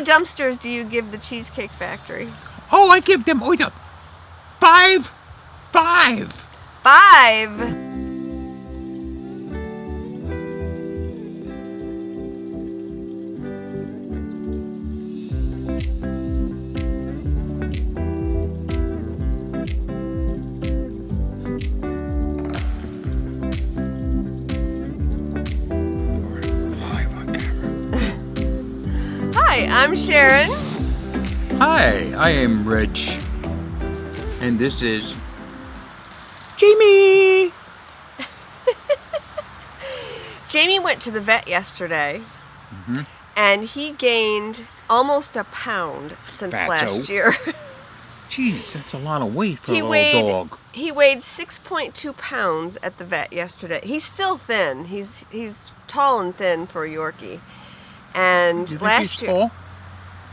dumpsters do you give the Cheesecake Factory? Oh, I give them 5. 5. Hi, I'm Sharon. Hi, I am Rich. And this is Jamie. Jamie went to the vet yesterday, and he gained almost a pound since last year. Jeez, that's a lot of weight for a little dog. He weighed 6.2 pounds at the vet yesterday. He's still thin. He's tall and thin for a Yorkie. And Do you think last he's year, tall?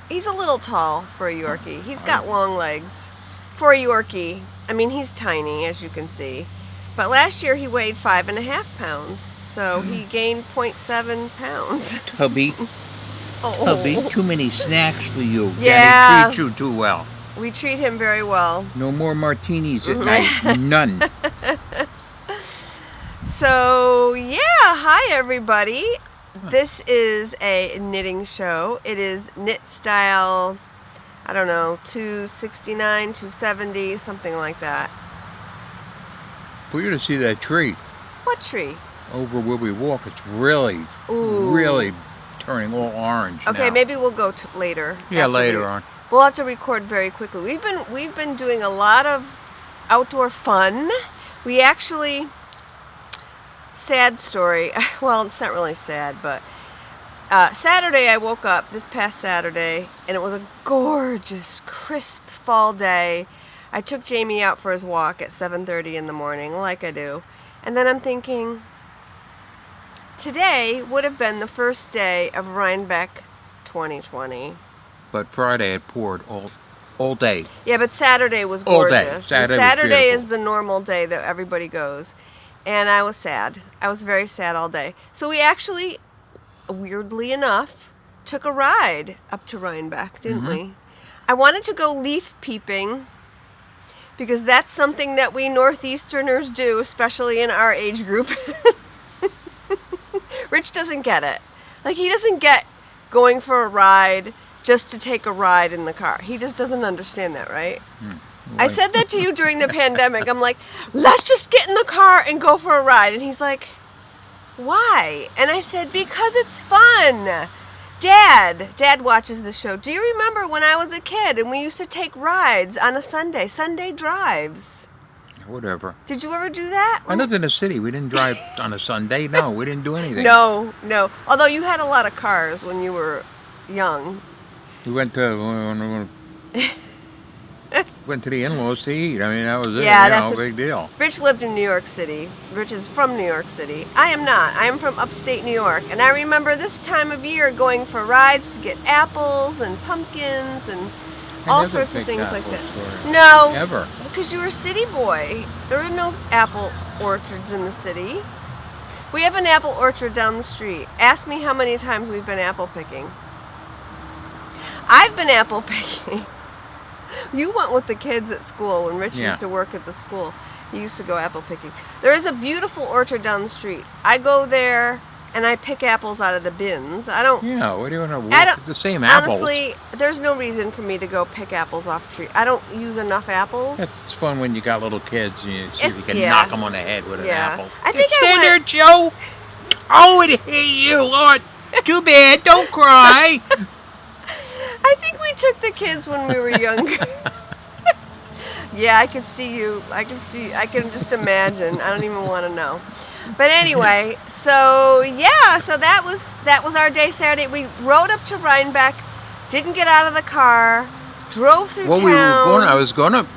he's a little tall for a Yorkie. He's got long legs. For a Yorkie, I mean, he's tiny, as you can see. But last year he weighed 5.5 pounds, so he gained 0.7 pounds. Tubby, Tubby, too many snacks for you. Yeah. Daddy treats you too well. We treat him very well. No more martinis at night. None. So, yeah, hi everybody. This is a knitting show. It is knit style, I don't know, 269, 270, something like that. We're going to see that tree. What tree? Over where we walk. It's really turning all orange now. Okay, maybe we'll go to later. Yeah, later on. We'll have to record very quickly. We've been doing a lot of outdoor fun. We actually, sad story. Well, it's not really sad, but Saturday I woke up this past Saturday, and it was a gorgeous, crisp fall day. I took Jamie out for his walk at 7:30 in the morning, like I do, and then I'm thinking, today would have been the first day of Rhinebeck 2020. But Friday it poured all day. Yeah, but Saturday was All day. gorgeous. Saturday was is the normal day that everybody goes. And I was sad. I was very sad all day. So we actually, weirdly enough, took a ride up to Rhinebeck, didn't we? I wanted to go leaf peeping because that's something that we Northeasterners do, especially in our age group. Rich doesn't get it. Like, he doesn't get going for a ride just to take a ride in the car. He just doesn't understand that, right? I said that to you during the pandemic. I'm like, let's just get in the car and go for a ride. And he's like, why? And I said, because it's fun. Dad watches the show. Do you remember when I was a kid and we used to take rides on a Sunday drives? Whatever. Did you ever do that? I lived in a city. We didn't drive on a Sunday. No, we didn't do anything. No. Although you had a lot of cars when you were young. We went to the in-laws to eat. I mean, that was it. Yeah, that's a big deal. Rich lived in New York City. Rich is from New York City. I am not. I am from upstate New York. And I remember this time of year going for rides to get apples and pumpkins and all sorts of things like that. No. Ever. Because you were a city boy. There are no apple orchards in the city. We have an apple orchard down the street. Ask me how many times we've been apple picking. I've been apple picking. You went with the kids at school when Rich used to work at the school. He used to go apple picking. There is a beautiful orchard down the street. I go there and I pick apples out of the bins. I don't. Yeah, what do you want to walk? It's the same apples. Honestly, there's no reason for me to go pick apples off tree. I don't use enough apples. It's fun when you got little kids and you see if you can knock them on the head with an apple. I think Stand there, Joe. Oh, it hit you, Lord. Too bad. Don't cry. I think we took the kids when we were younger. Yeah, I can see you. I can just imagine. I don't even want to know. But anyway, so that was our day Saturday. We rode up to Rhinebeck, didn't get out of the car, drove through town. I was going to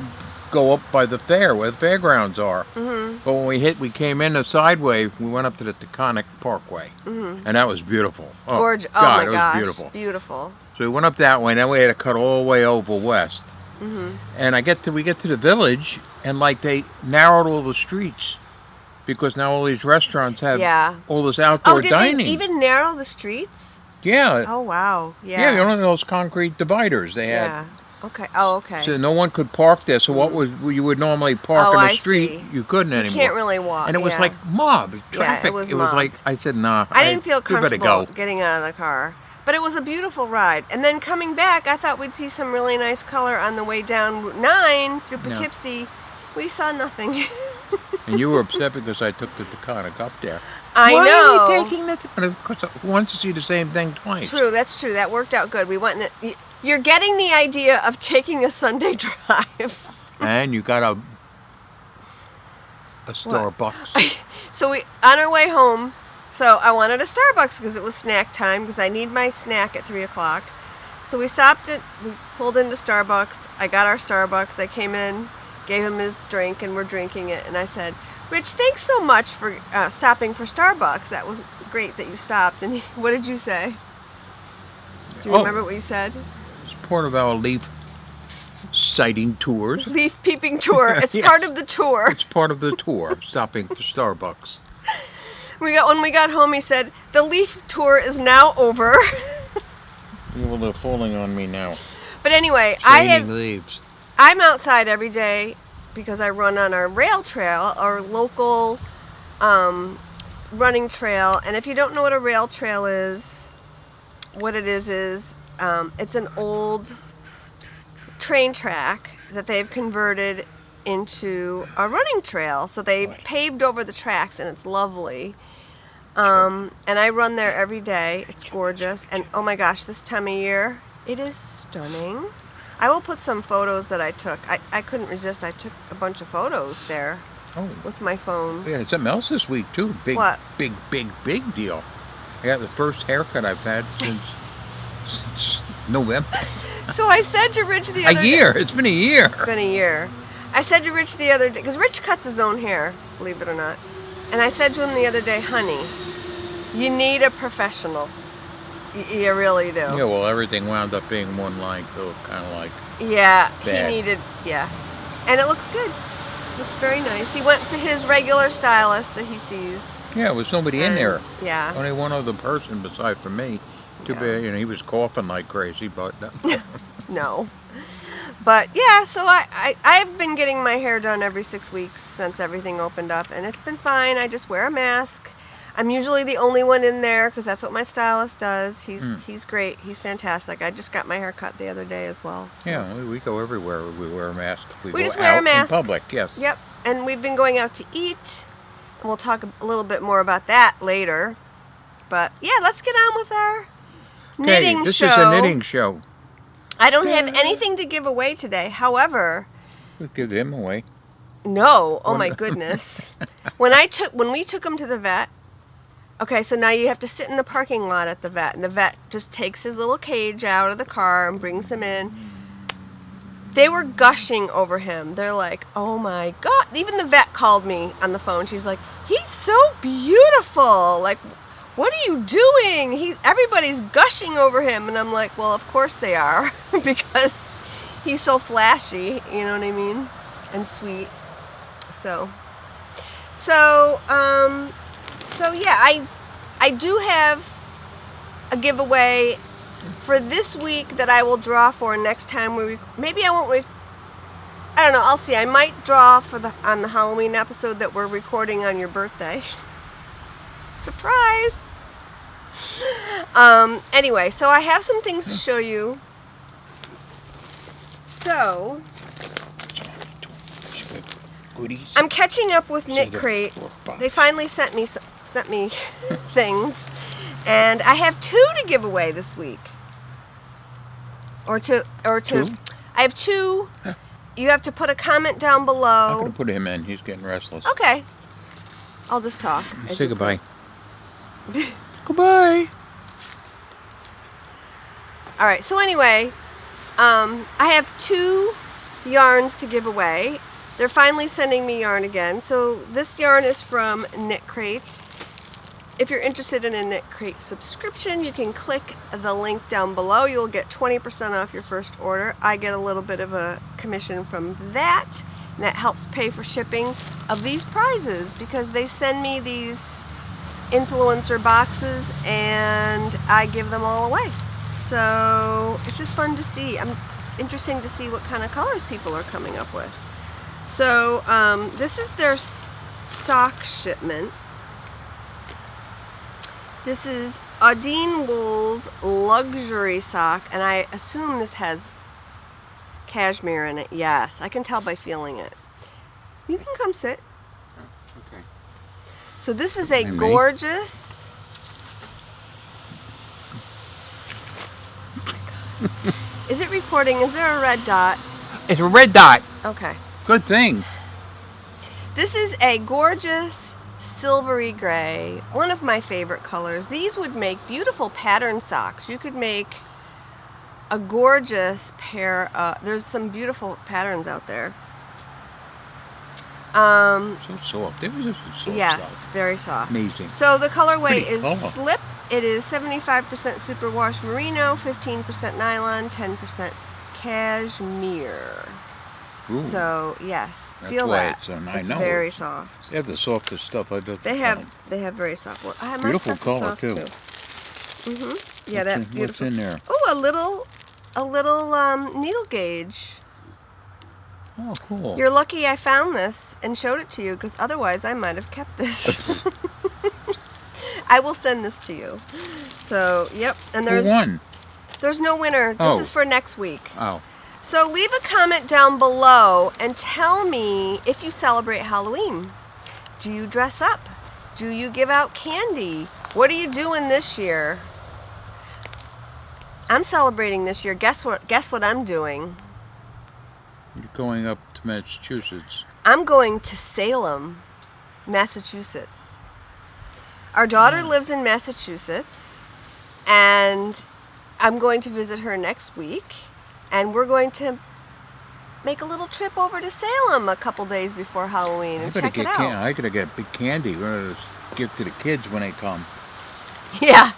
go up by the fair where the fairgrounds are. But when we came in a sideway, we went up to the Taconic Parkway, and that was beautiful. Oh, gorgeous! God, oh my gosh, it was beautiful. So we went up that way, and then we had to cut all the way over west. And we get to the village, and like they narrowed all the streets because now all these restaurants have all this outdoor dining. Did they even narrow the streets? Yeah. Oh, wow. Yeah. Yeah, you know those concrete dividers they had. Yeah. Okay. Oh, okay. So no one could park there. So what was you would normally park Oh, in the I street, see. you couldn't anymore. You can't really walk. And it was yeah. like mob traffic. it was like mobbed. I said, nah. I didn't feel You better comfortable go. getting out of the car. But it was a beautiful ride. And then coming back, I thought we'd see some really nice color on the way down Route 9 through Poughkeepsie. We saw nothing. And you were upset because I took the Taconic up there. I Why know. are we taking that? But of course, who wants to see the same thing twice? True, that's true. That worked out good. We went in. You're getting the idea of taking a Sunday drive. And you got a Starbucks. So we on our way home. So I wanted a Starbucks because it was snack time because I need my snack at 3 o'clock. So we stopped it. We pulled into Starbucks. I got our Starbucks. I came in, gave him his drink, and we're drinking it. And I said, "Rich, thanks so much for stopping for Starbucks. That was great that you stopped." And what did you say? Do you remember what you said? It's part of our leaf sighting tours. Leaf peeping tour. It's Yes. part of the tour. It's part of the tour, stopping for Starbucks. When we got home, he said, "The leaf tour is now over." Well, they're falling on me now. But anyway, Raining leaves. I'm outside every day because I run on our rail trail, our local running trail. And if you don't know what a rail trail is, what it is it's an old train track that they've converted into a running trail. So they paved over the tracks, and it's lovely. And I run there every day. It's gorgeous. And oh my gosh, this time of year, it is stunning. I will put some photos that I took. I couldn't resist. I took a bunch of photos there with my phone. Yeah, and something else this week, too. What? Big deal. I got the first haircut I've had since November. So I said to Rich the other A year. It's been a year. It's been a year. I said to Rich the other day, because Rich cuts his own hair, believe it or not. And I said to him the other day, "Honey, you need a professional. You really do." Yeah, well, everything wound up being one line, so kind of like... Yeah, bad. he needed, And it looks good. Looks very nice. He went to his regular stylist that he sees. Yeah, there was nobody in there. Yeah. Only one other person beside from me. Too bad, he was coughing like crazy, but... No. But yeah, so I've been getting my hair done every 6 weeks since everything opened up, and it's been fine. I just wear a mask. I'm usually the only one in there because that's what my stylist does. He's great. He's fantastic. I just got my hair cut the other day as well. So. Yeah, we go everywhere. We wear a mask. We just wear a mask in public. Yes. Yep. And we've been going out to eat, and we'll talk a little bit more about that later. But yeah, let's get on with our knitting show. This is a knitting show. I don't have anything to give away today. However, We'll give him away. no. Oh my goodness. When we took him to the vet. Okay, so now you have to sit in the parking lot at the vet, and the vet just takes his little cage out of the car and brings him in. They were gushing over him. They're like, "Oh my God." Even the vet called me on the phone. She's like, "He's so beautiful. Like, what are you doing? Everybody's gushing over him." And I'm like, "Well, of course they are because he's so flashy, you know what I mean? And sweet." So yeah, I do have a giveaway for this week that I will draw for next time maybe I won't I don't know, I'll see. I might draw on the Halloween episode that we're recording on your birthday. Surprise. Anyway, so I have some things to show you. So Goodies. I'm catching up with KnitCrate. They finally sent me things, and I have 2 to give away this week. Or to. Two? I have 2. You have to put a comment down below. I'm going to put him in. He's getting restless. Okay. I'll just talk. Say goodbye. Goodbye. All right. So anyway, I have 2 yarns to give away. They're finally sending me yarn again. So this yarn is from KnitCrate. If you're interested in a KnitCrate subscription, you can click the link down below. You'll get 20% off your first order. I get a little bit of a commission from that, and that helps pay for shipping of these prizes because they send me these influencer boxes, and I give them all away. So it's just fun to see. Interesting to see what kind of colors people are coming up with. So this is their sock shipment. This is Audine Wool's luxury sock, and I assume this has cashmere in it. Yes, I can tell by feeling it. You can come sit. Okay. So this is a gorgeous... Is it recording? Is there a red dot? It's a red dot. Okay. Good thing. This is a gorgeous silvery gray, one of my favorite colors. These would make beautiful pattern socks. You could make a gorgeous pair of... There's some beautiful patterns out there. So soft. They were just so yes, soft. very soft. Amazing. So the colorway Pretty is color. slip. It is 75% superwash merino, 15% nylon, 10% cashmere. Ooh. So yes, That's feel why that. it's so nice. It's I know very it's- soft. They have the softest stuff I've ever They found. have very soft. Well, my Beautiful stuff is color, soft, too. Yeah, that What's beautiful. in there? Oh, a little needle gauge. Oh, cool. You're lucky I found this and showed it to you, because otherwise I might have kept this. I will send this to you. So, yep. And Who won? There's no winner. This Oh. is for next week. Oh. So leave a comment down below and tell me if you celebrate Halloween. Do you dress up? Do you give out candy? What are you doing this year? I'm celebrating this year. Guess what I'm doing? You're going up to Massachusetts. I'm going to Salem, Massachusetts. Our daughter lives in Massachusetts, and I'm going to visit her next week, and we're going to make a little trip over to Salem a couple days before Halloween and check it out. I gotta get big candy. We're gonna give to the kids when they come. Yeah.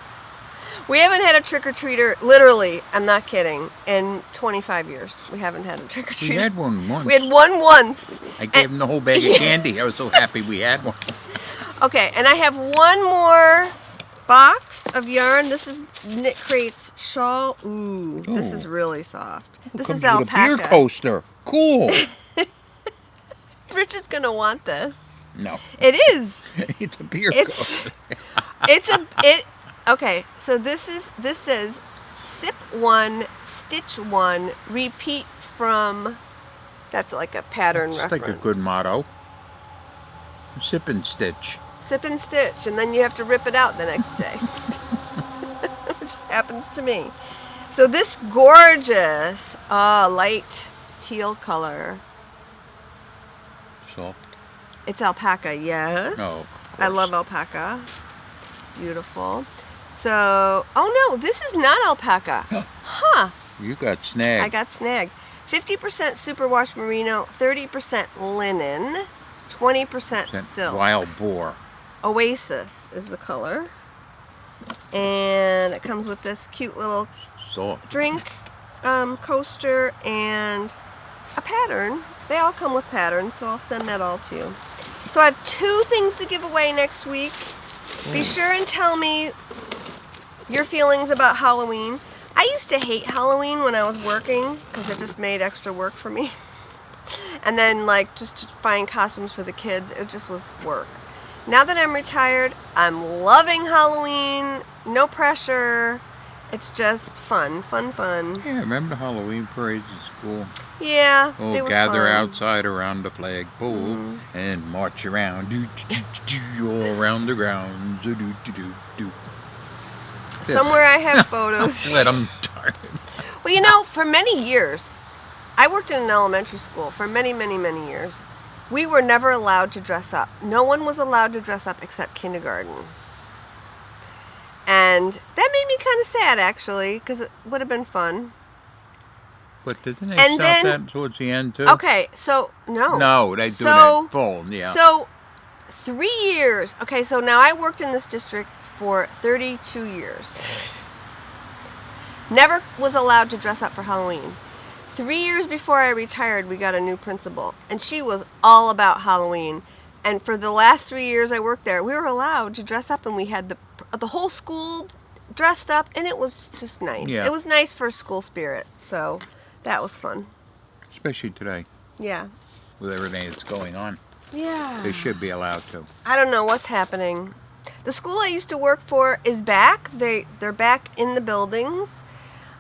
We haven't had a trick-or-treater, literally, I'm not kidding, in 25 years. We haven't had a trick-or-treater. We had one once. We had one once. I gave them the whole bag of candy. I was so happy we had one. Okay, and I have one more box of yarn. This is KnitCrate's Shawl. Ooh, this is really soft. This Comes is with alpaca. a beer coaster. Cool. Rich is gonna want this. No. It is. It's a beer It's coaster. Okay, so this says sip 1, stitch 1, repeat from. That's like a pattern It's reference. like a good motto. Sip and stitch. Sip and stitch, and then you have to rip it out the next day. Which happens to me. So this gorgeous light teal color. Soft. It's alpaca, yes. Oh, of I course. love alpaca. It's beautiful. So, oh no, this is not alpaca. Huh. You got snagged. I got snagged. 50% superwash merino, 30% linen, 20% silk. Wild boar. Oasis is the color. And it comes with this cute little Soft. drink coaster and a pattern. They all come with patterns, so I'll send that all to you. So I have 2 things to give away next week. Be sure and tell me your feelings about Halloween. I used to hate Halloween when I was working because it just made extra work for me. And then like just to find costumes for the kids, it just was work. Now that I'm retired, I'm loving Halloween. No pressure. It's just fun. Yeah, remember Halloween parades at school? Yeah, they Oh, were gather fun. outside around the flagpole and march around, all around the grounds. Do. Somewhere I have photos. Let them start. Well, you know, for many years, I worked in an elementary school for many, many, many years. We were never allowed to dress up. No one was allowed to dress up except kindergarten. And that made me kind of sad, actually, because it would have been fun. But didn't they And stop then- that towards the end too? Okay, so, no. No, they do So- that full, yeah. So, 3 years. Okay, so now I worked in this district for 32 years. Never was allowed to dress up for Halloween. 3 years before I retired, we got a new principal, and she was all about Halloween. And for the last 3 years I worked there, we were allowed to dress up, and we had the whole school dressed up, and it was just nice. Yeah. It was nice for school spirit, so that was fun. Especially today, Yeah. with everything that's going on. Yeah. They should be allowed to. I don't know what's happening. The school I used to work for is back. They're back in the buildings.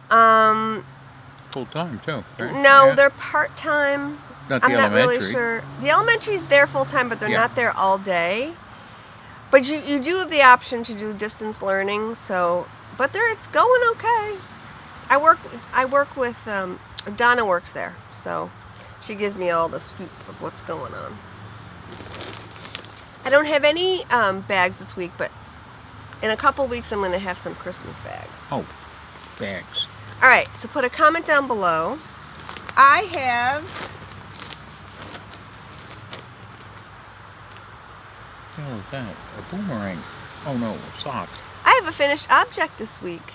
Full time, too. Right? No, Yeah. they're part-time. Not the I'm not elementary. really sure. The elementary's there full-time, but they're Yeah. not there all day. But you do have the option to do distance learning, so but it's going okay. I work with Donna works there, so she gives me all the scoop of what's going on. I don't have any bags this week, but in a couple weeks I'm going to have some Christmas bags. Oh, bags. All right, so put a comment down below. I have What was that? A boomerang. Oh no, a sock. I have a finished object this week.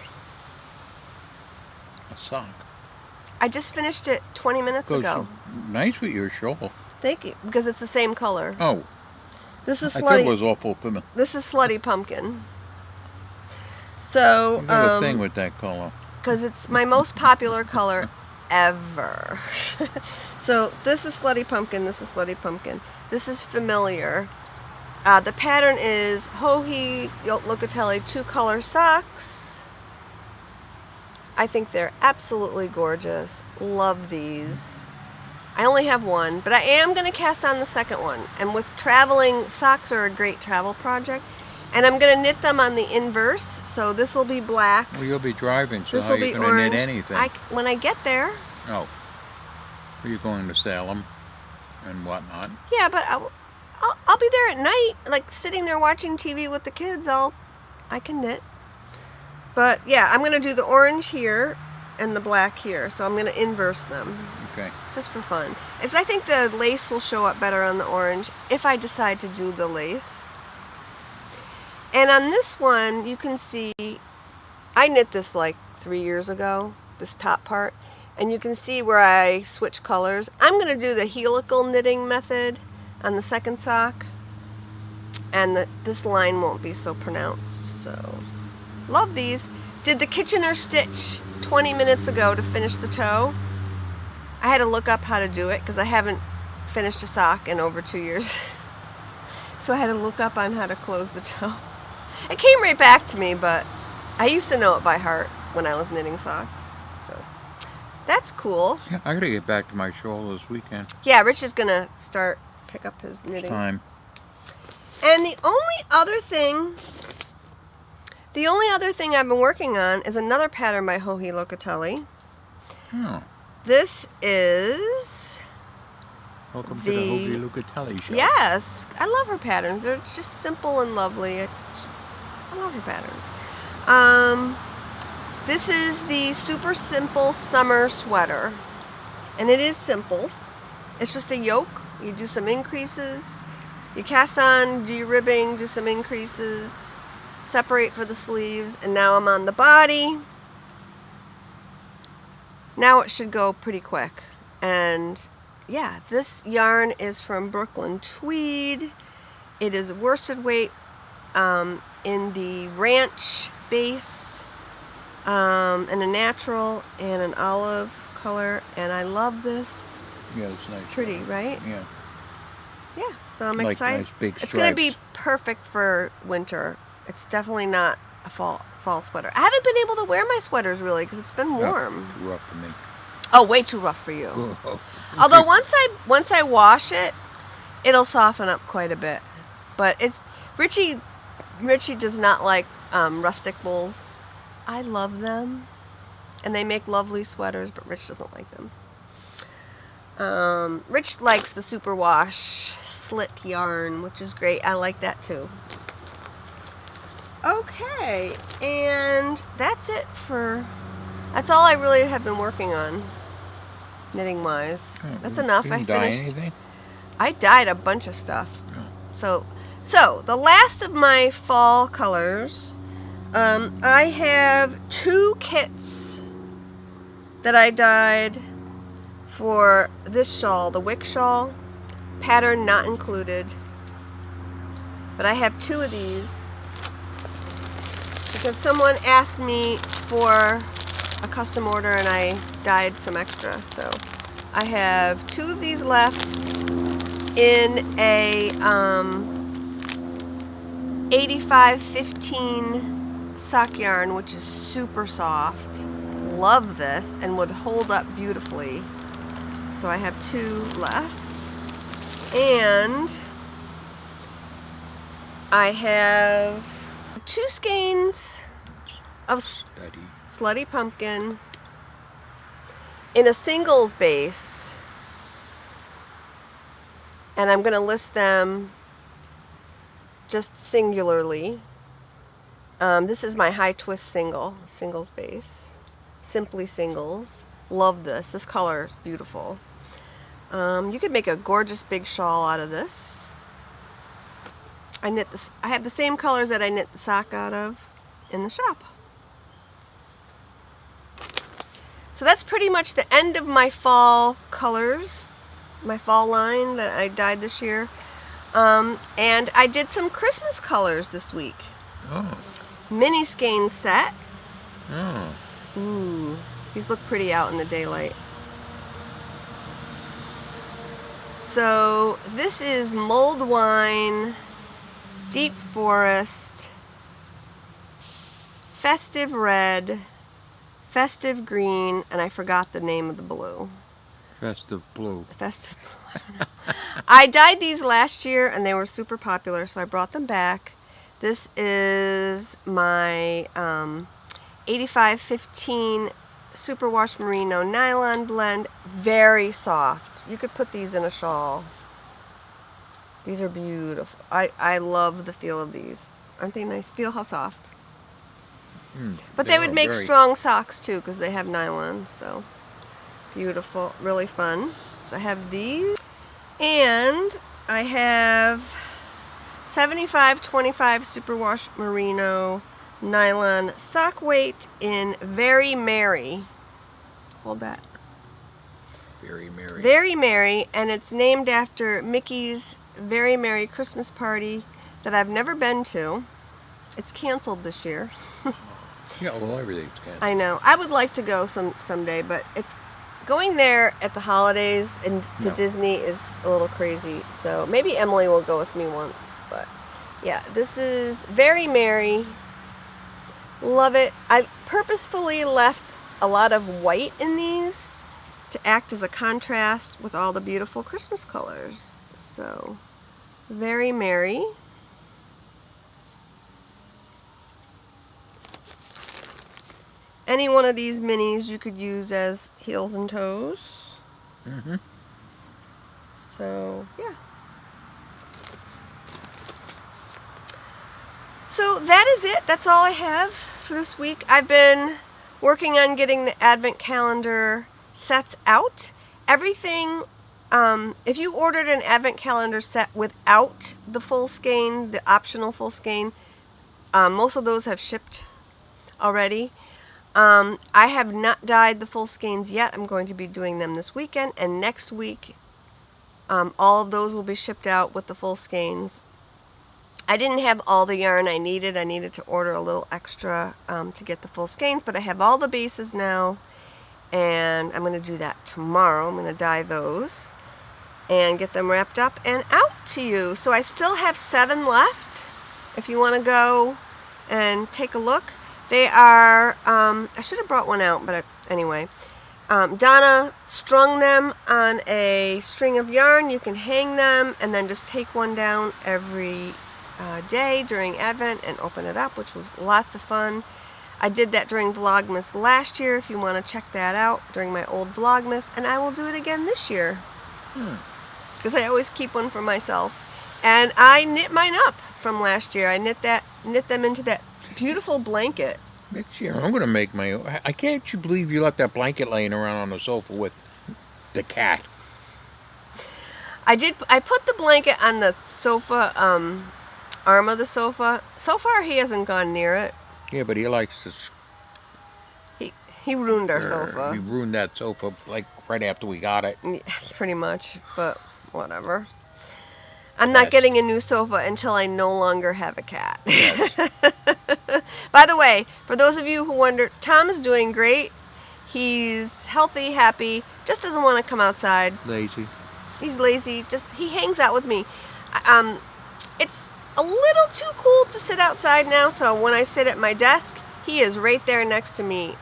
A sock. I just finished it 20 minutes ago. Nice with your shawl. Thank you, because it's the same color. Oh, This is I thought it slutty. was awful feminine. This is slutty pumpkin. So, You got a thing with that color. because it's my most popular color ever. So this is slutty pumpkin. This is slutty pumpkin. This is familiar. The pattern is Joji Locatelli 2-color socks. I think they're absolutely gorgeous. Love these. I only have one, but I am going to cast on the second one. And with traveling, socks are a great travel project. And I'm going to knit them on the inverse. So this will be black. Well, you'll be driving, so This how will are you be going to orange. knit anything? When I get there. Oh. Are you going to Salem and whatnot? Yeah, but I'll be there at night, like sitting there watching TV with the kids. I can knit. But yeah, I'm gonna do the orange here and the black here, so I'm gonna inverse them. Okay. Just for fun. As I think the lace will show up better on the orange if I decide to do the lace. And on this one, you can see I knit this like 3 years ago, this top part. And you can see where I switch colors. I'm going to do the helical knitting method on the second sock. And this line won't be so pronounced. So, love these. Did the Kitchener stitch 20 minutes ago to finish the toe. I had to look up how to do it because I haven't finished a sock in over 2 years. So I had to look up on how to close the toe. It came right back to me, but I used to know it by heart when I was knitting socks. So that's cool. Yeah, I gotta get back to my shawl this weekend. Yeah, Rich is gonna pick up his knitting. Time. And the only other thing I've been working on is another pattern by Joji Locatelli. Oh. This is Welcome to the Joji Locatelli show. Yes, I love her patterns. They're just simple and lovely. I love her patterns. This is the super simple summer sweater. And it is simple. It's just a yoke. You do some increases. You cast on, do your ribbing, do some increases. Separate for the sleeves. And now I'm on the body. Now it should go pretty quick. And yeah, this yarn is from Brooklyn Tweed. It is worsted weight in the ranch base and a natural and an olive color, and I love this. Yeah, it's nice. It's pretty, right? Yeah. Yeah, so I'm Like excited. nice big It's going to be stripes. perfect for winter. It's definitely not a fall sweater. I haven't been able to wear my sweaters really because it's been warm. Oh, too rough for me. Oh, way too rough for you. Whoa. Although once I wash it, it'll soften up quite a bit. But it's Richie does not like rustic wools. I love them, and they make lovely sweaters. But Rich doesn't like them. Rich likes the superwash slip yarn, which is great. I like that too. Okay, and that's it for. That's all I really have been working on, knitting wise. That's enough. You I didn't dye finished. anything? I dyed a bunch of stuff. Oh. So the last of my fall colors, I have 2 kits that I dyed for this shawl, the wick shawl, pattern not included. But I have 2 of these because someone asked me for a custom order and I dyed some extra. So I have 2 of these left in a 85-15 sock yarn, which is super soft. Love this and would hold up beautifully. So I have 2 left. And I have 2 skeins of Slutty Pumpkin in a singles base. And I'm going to list them just singularly. This is my high twist singles base. Simply singles. Love this. This color is beautiful. You could make a gorgeous big shawl out of this. I have the same colors that I knit the sock out of in the shop. So that's pretty much the end of my fall colors, my fall line that I dyed this year. And I did some Christmas colors this week. Oh. Mini skein set. Oh. Ooh, these look pretty out in the daylight. So this is Mulled Wine, Deep Forest, Festive Red, Festive Green, and I forgot the name of the blue. Festive Blue. Festive Blue. I don't know. I dyed these last year and they were super popular, so I brought them back. This is my 85-15 Superwash Merino Nylon blend. Very soft. You could put these in a shawl. These are beautiful. I love the feel of these. Aren't they nice? Feel how soft. But they would make strong socks too because they have nylon. So beautiful. Really fun. So I have these. And I have 75-25 Superwash Merino Nylon sock weight in Very Merry. Hold that. Very Merry. Very Merry, and it's named after Mickey's Very Merry Christmas Party that I've never been to. It's canceled this year. Yeah, well, everything's canceled. I know. I would like to go someday, but it's going there at the holidays and to Disney is a little crazy. So maybe Emily will go with me once. But yeah, this is Very Merry. Love it. I purposefully left a lot of white in these to act as a contrast with all the beautiful Christmas colors. So, Very Merry. Any one of these minis you could use as heels and toes. Mm-hmm. So, yeah. So that is it. That's all I have for this week. I've been working on getting the Advent calendar sets out. Everything, if you ordered an Advent calendar set without the full skein, the optional full skein, most of those have shipped already. I have not dyed the full skeins yet. I'm going to be doing them this weekend, and next week all of those will be shipped out with the full skeins. I didn't have all the yarn I needed. I needed to order a little extra to get the full skeins, but I have all the bases now, and I'm going to do that tomorrow. I'm going to dye those and get them wrapped up and out to you. So I still have 7 left if you want to go and take a look. They are, I should have brought one out, but anyway. Donna strung them on a string of yarn. You can hang them and then just take one down every day during Advent and open it up, which was lots of fun. I did that during Vlogmas last year, if you want to check that out, during my old Vlogmas, and I will do it again this year. Because I always keep one for myself. And I knit mine up from last year. I knit them into that beautiful blanket. Next year, I'm going to make my own. I can't you believe you left that blanket laying around on the sofa with the cat. I put the blanket on the sofa, arm of the sofa. So far, he hasn't gone near it. Yeah, but he likes to. He ruined our sofa. He ruined that sofa like right after we got it. Yeah, pretty much, but whatever. I'm not Yes. getting a new sofa until I no longer have a cat. Yes. By the way, for those of you who wonder, Tom is doing great. He's healthy, happy, just doesn't want to come outside. Lazy. He's lazy, he hangs out with me. It's a little too cool to sit outside now, so when I sit at my desk, he is right there next to me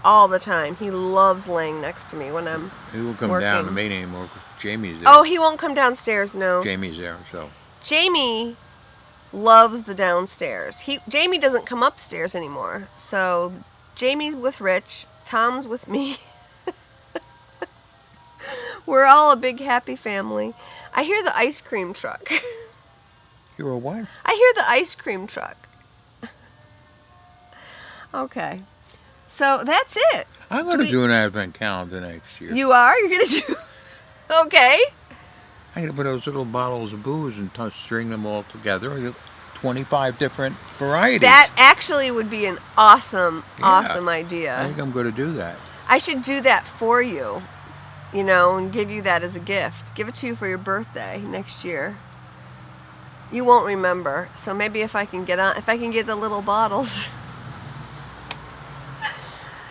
all the time. He loves laying next to me when I'm He won't come working. down to me anymore 'cause Jamie's there. Oh, he won't come downstairs, no. Jamie's there, so. Jamie loves the downstairs. Jamie doesn't come upstairs anymore. So Jamie's with Rich, Tom's with me. We're all a big happy family. I hear the ice cream truck. You're a what? I hear the ice cream truck. Okay. So that's it. I'm going to do an advent calendar next year. You are? You're going to do... Okay. I'm going to put those little bottles of booze and string them all together. I do 25 different varieties. That actually would be an awesome I idea. think I'm going to do that. I should do that for you, and give you that as a gift. Give it to you for your birthday next year. You won't remember, so maybe if I can get the little bottles.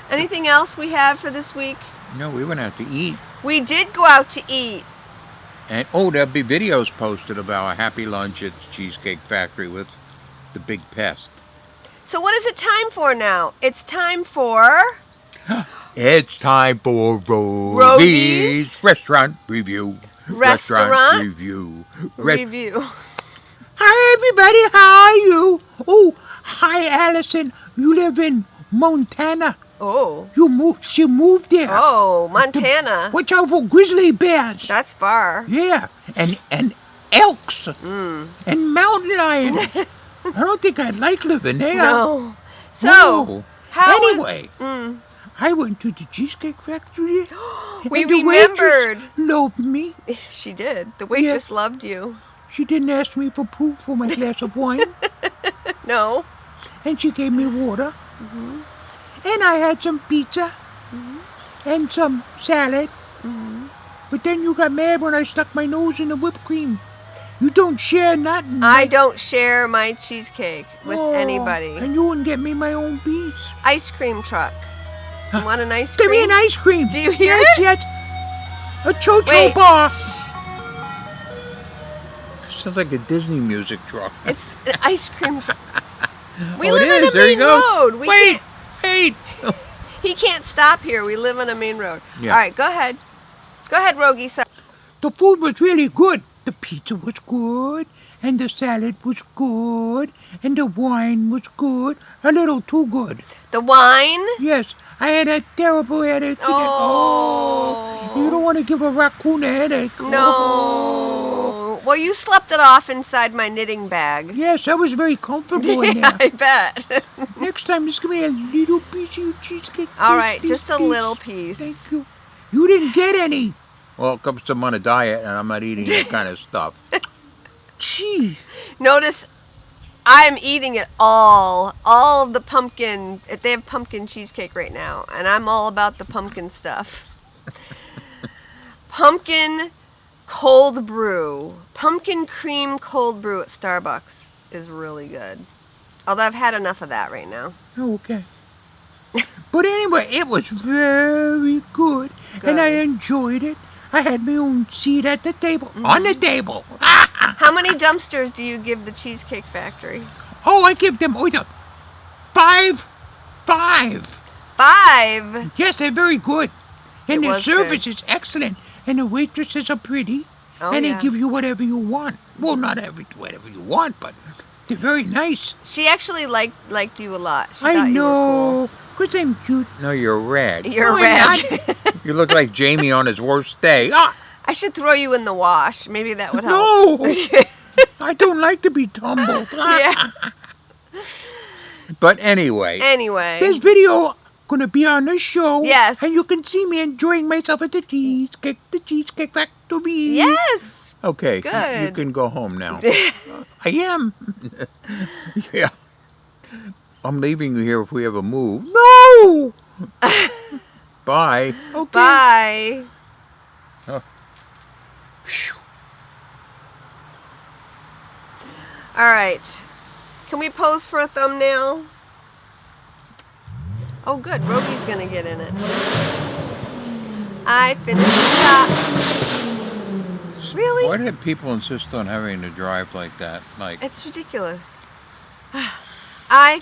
Anything else we have for this week? No, we went out to eat. We did go out to eat. And there'll be videos posted of our happy lunch at the Cheesecake Factory with the big pest. So what is it time for now? It's time for... It's time for Rogi's Restaurant Review. Restaurant Review. Review. Hi, everybody. How are you? Oh, hi, Allison. You live in Montana. Oh. She moved there. Oh, Montana. Watch out for grizzly bears. That's far. Yeah, and elks and mountain lion. I don't think I'd like living there. No. So, No. how Anyway, I went to the Cheesecake Factory. We and the remembered. waitress loved me. She did. The waitress loved you. She didn't ask me for proof for my glass of wine. No. And she gave me water. And I had some pizza. And some salad. But then you got mad when I stuck my nose in the whipped cream. You don't share nothing. I don't share my cheesecake with anybody. And you wouldn't get me my own piece. Ice cream truck. You want an ice cream? Give me an ice cream. Do you hear yes, it? Yes. A Cho-Cho Wait. bar. Sounds like a Disney music truck. It's an ice cream truck. We Oh, live it on is. a There you main go. road. Wait. He can't stop here. We live on a main road. Yeah. All right, go ahead. Go ahead, Rogi. Sorry. The food was really good. The pizza was good. And the salad was good. And the wine was good. A little too good. The wine? Yes. I had a terrible headache. Oh. You don't want to give a raccoon a headache. Oh. No. Well, you slept it off inside my knitting bag. Yes, I was very comfortable in Yeah, there. I bet. Next time, just give me a little piece of your cheesecake. All right, just a little piece. Thank you. You didn't get any. Well, because I'm on a diet and I'm not eating that kind of stuff. Gee. Notice I'm eating it all. All of the pumpkin. They have pumpkin cheesecake right now, and I'm all about the pumpkin stuff. Pumpkin cold brew. Pumpkin cream cold brew at Starbucks is really good. Although I've had enough of that right now. Oh, okay. But anyway, it was very good. And I enjoyed it. I had my own seat at the table. On the table. How many dumpsters do you give the Cheesecake Factory? Oh, I give them 5. 5? Yes, they're very good. And It their was service good. is excellent. And the waitresses are pretty. Oh, and yeah. they give you whatever you want. Well, not whatever you want, but they're very nice. She actually liked you a lot. She I thought you were know. Because I'm cute. No, you're a rag. You're No, a rag. I'm not. You look like Jamie on his worst day. Ah! I should throw you in the wash. Maybe that would help. No! I don't like to be tumbled. Yeah. But anyway. Anyway. This video gonna be on the show. Yes. And you can see me enjoying myself at the Cheesecake Factory. Yes. Okay. Good. You can go home now. I am. Yeah. I'm leaving you here if we ever move. No! Bye. Okay. Bye. Oh. Phew. All right. Can we pose for a thumbnail? Oh, good. Roby's going to get in it. I finished the sock. Really? Why did people insist on having to drive like that, Mike? It's ridiculous. Time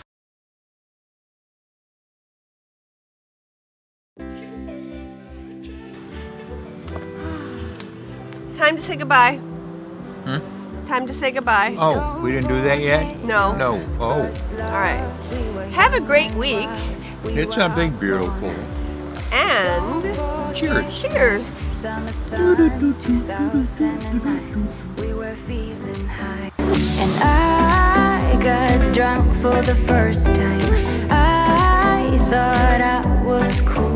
to say goodbye. Time to say goodbye. Oh, we didn't do that yet? No. No. Oh. All right. Have a great week. It's something beautiful. And Cheers. cheers. Summer 2009, we were feeling high. And I got drunk for the first time. I thought I was cool.